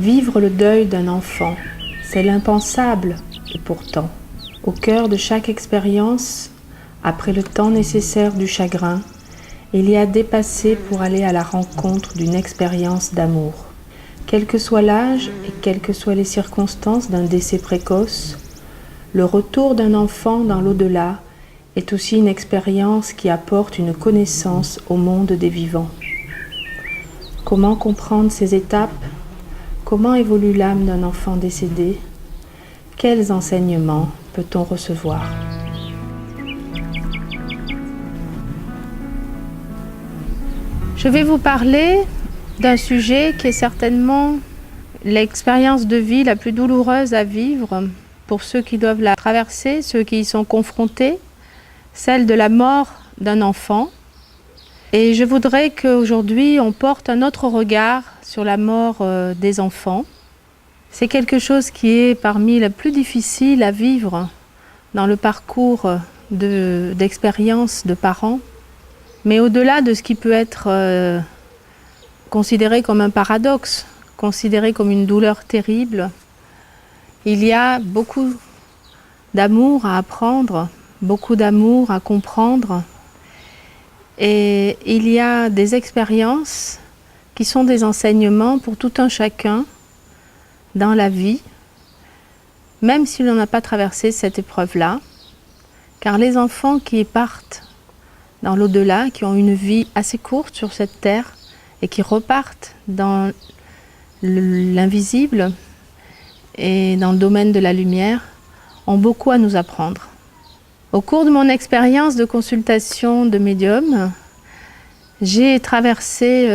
Vivre le deuil d'un enfant, c'est l'impensable, et pourtant, au cœur de chaque expérience, après le temps nécessaire du chagrin, il y a dépassé pour aller à la rencontre d'une expérience d'amour. Quel que soit l'âge et quelles que soient les circonstances d'un décès précoce, le retour d'un enfant dans l'au-delà est aussi une expérience qui apporte une connaissance au monde des vivants. Comment comprendre ces étapes? Comment évolue l'âme d'un enfant décédé? Quels enseignements peut-on recevoir? Je vais vous parler d'un sujet qui est certainement l'expérience de vie la plus douloureuse à vivre pour ceux qui doivent la traverser, ceux qui y sont confrontés, celle de la mort d'un enfant. Et je voudrais qu'aujourd'hui on porte un autre regard sur la mort des enfants. C'est quelque chose qui est parmi les plus difficiles à vivre dans le parcours d'expérience de parents. Mais au-delà de ce qui peut être considéré comme un paradoxe, considéré comme une douleur terrible, il y a beaucoup d'amour à apprendre, beaucoup d'amour à comprendre. Et il y a des expériences qui sont des enseignements pour tout un chacun dans la vie, même si l'on n'a pas traversé cette épreuve-là, car les enfants qui partent dans l'au-delà, qui ont une vie assez courte sur cette terre et qui repartent dans l'invisible et dans le domaine de la lumière, ont beaucoup à nous apprendre. Au cours de mon expérience de consultation de médium, j'ai traversé